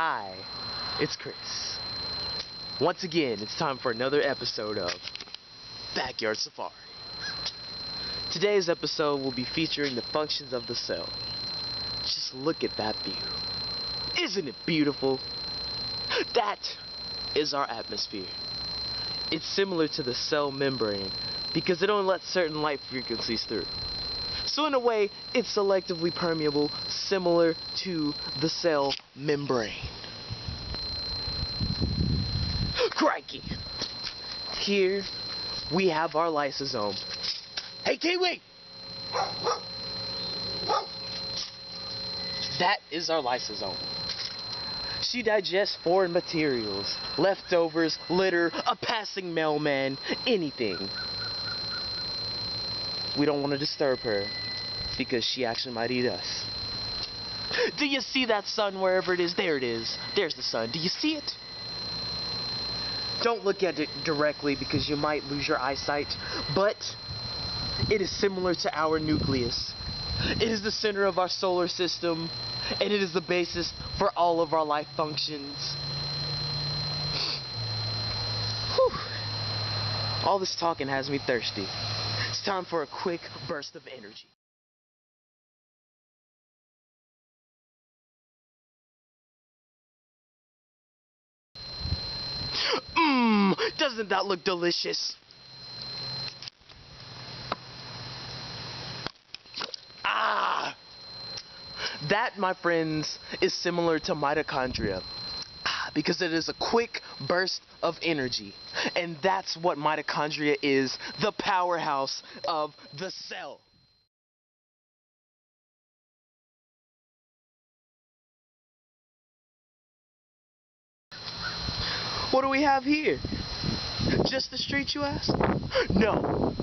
Hi, it's Chris. Once again, it's time for another episode of Backyard Safari. Today's episode will be featuring the functions of the cell. Just look at that view. Isn't it beautiful? That is our atmosphere. It's similar to the cell membrane because it only lets certain light frequencies through. So in a way, it's selectively permeable, similar to the cell membrane. Crikey! Here we have our lysosome. Hey, Kiwi! That is our lysosome. She digests foreign materials, leftovers, litter, a passing mailman, anything. We don't want to disturb her because she actually might eat us. Do you see that sun wherever it is? There it is. There's the sun. Do you see it? Don't look at it directly because you might lose your eyesight, but it is similar to our nucleus. It is the center of our solar system, and it is the basis for all of our life functions. Whew. All this talking has me thirsty. It's time for a quick burst of energy. Doesn't that look delicious? That, my friends, is similar to mitochondria because it is a quick burst of energy. And that's what mitochondria is, the powerhouse of the cell. What do we have here? Just the street, you ask? No.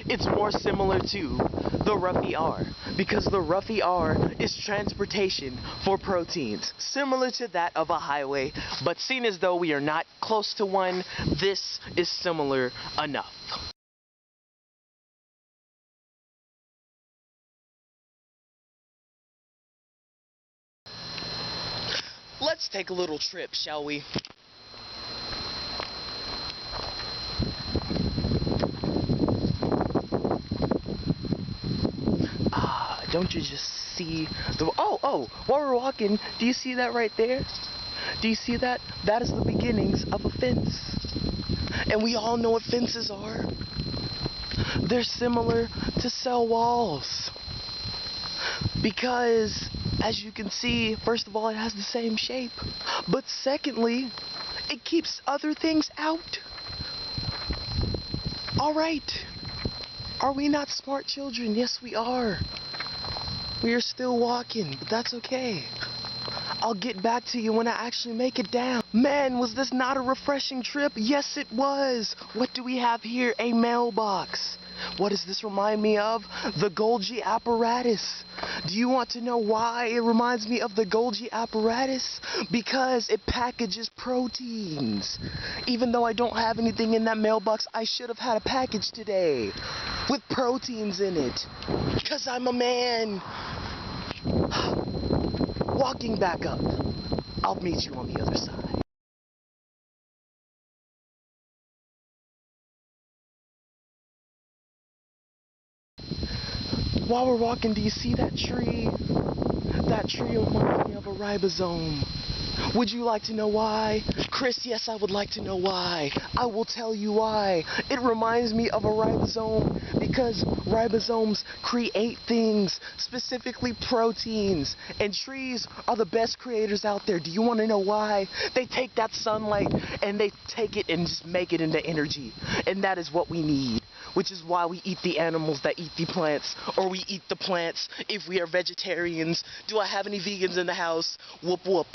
It's more similar to the rough ER, because the rough ER is transportation for proteins, similar to that of a highway, but seeing as though we are not close to one, this is similar enough. Let's take a little trip, shall we? Don't you just see the... Oh, while we're walking, do you see that right there? Do you see that? That is the beginnings of a fence. And we all know what fences are. They're similar to cell walls. Because, as you can see, first of all, it has the same shape. But secondly, it keeps other things out. Alright. Are we not smart children? Yes, we are. We are still walking, but that's okay. I'll get back to you when I actually make it down. Man, was this not a refreshing trip? Yes, it was. What do we have here? A mailbox. What does this remind me of? The Golgi apparatus. Do you want to know why it reminds me of the Golgi apparatus? Because it packages proteins. Even though I don't have anything in that mailbox, I should have had a package today with proteins in it. Because I'm a man. Walking back up. I'll meet you on the other side. While we're walking, do you see that tree? That tree reminds me of a ribosome. Would you like to know why? Chris, yes, I would like to know why. I will tell you why. It reminds me of a ribosome because ribosomes create things, specifically proteins. And trees are the best creators out there. Do you want to know why? They take that sunlight and they take it and just make it into energy. And that is what we need. Which is why we eat the animals that eat the plants, or we eat the plants if we are vegetarians. Do I have any vegans in the house? Whoop whoop.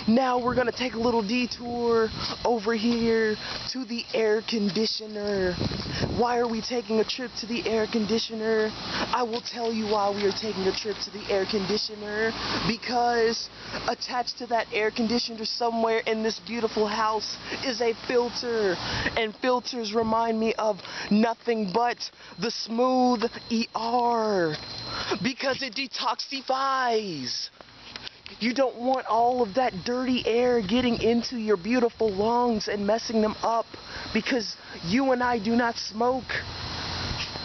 Now we're gonna take a little detour over here to the air conditioner. Why are we taking a trip to the air conditioner? I will tell you why we are taking a trip to the air conditioner. Because attached to that air conditioner somewhere in this beautiful house is a filter. And filters remind me of nothing but the Smooth ER. Because it detoxifies. You don't want all of that dirty air getting into your beautiful lungs and messing them up, because you and I do not smoke.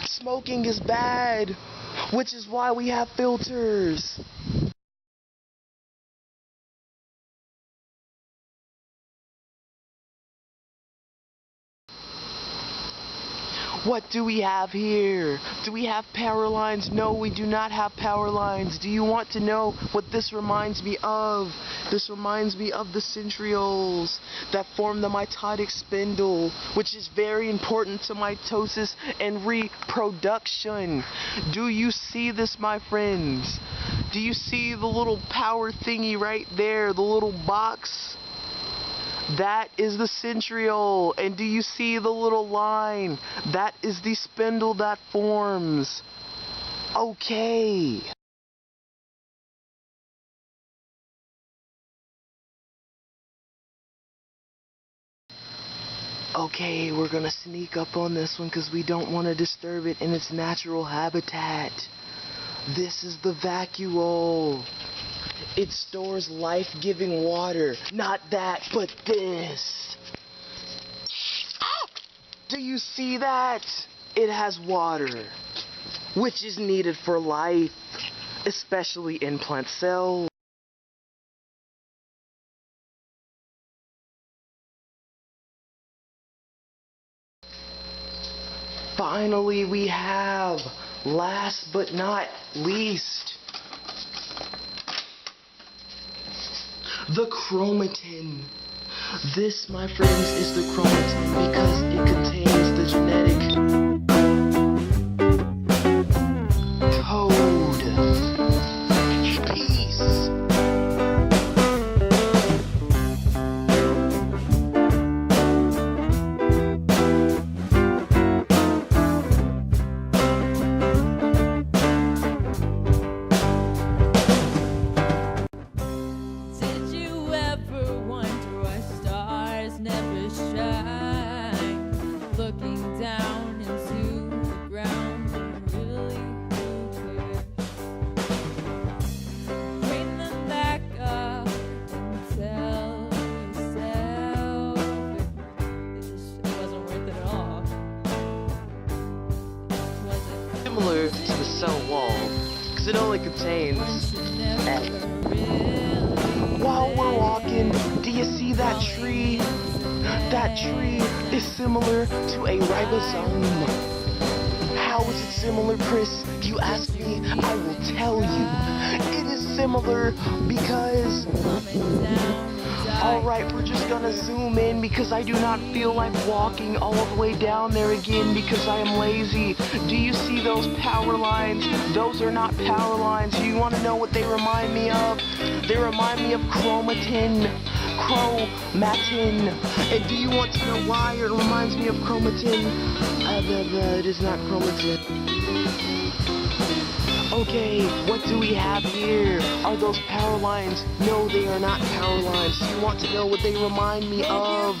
Smoking is bad, which is why we have filters. What do we have here? Do we have power lines? No, we do not have power lines. Do you want to know what this reminds me of? This reminds me of the centrioles that form the mitotic spindle, which is very important to mitosis and reproduction. Do you see this, my friends? Do you see the little power thingy right there, the little box? That is the centriole. And do you see the little line? That is the spindle that forms. Okay. Okay, we're gonna sneak up on this one because we don't want to disturb it in its natural habitat. This is the vacuole. It stores life-giving water. Not that, but this. Do you see that? It has water, which is needed for life, especially in plant cells. Finally, we have, last but not least, the chromatin. This, my friends, is the chromatin because it contains the genetic code. Peace. Looking down into the ground and really who cares? Bring them back up and tell yourself it wasn't worth it at all. Was it? Similar to the cell wall, because it only contains While we're walking, do you see that tree? That tree is similar to a ribosome. How is it similar, Chris? You ask me, I will tell you. It is similar because... Alright, we're just gonna zoom in because I do not feel like walking all the way down there again because I am lazy. Do you see those power lines? Those are not power lines. Do you want to know what they remind me of? They remind me of chromatin. Chromatin. And do you want to know why it reminds me of chromatin? It is not chromatin. Okay, what do we have here? Are those power lines? No, they are not power lines. Do you want to know what they remind me of?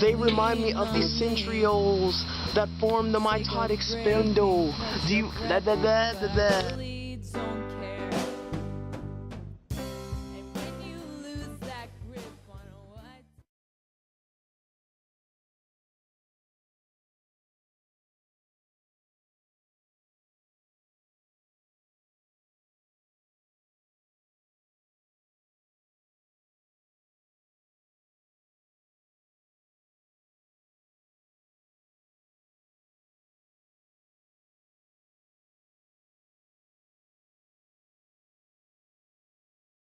They remind me of the centrioles that form the mitotic spindle. Do you...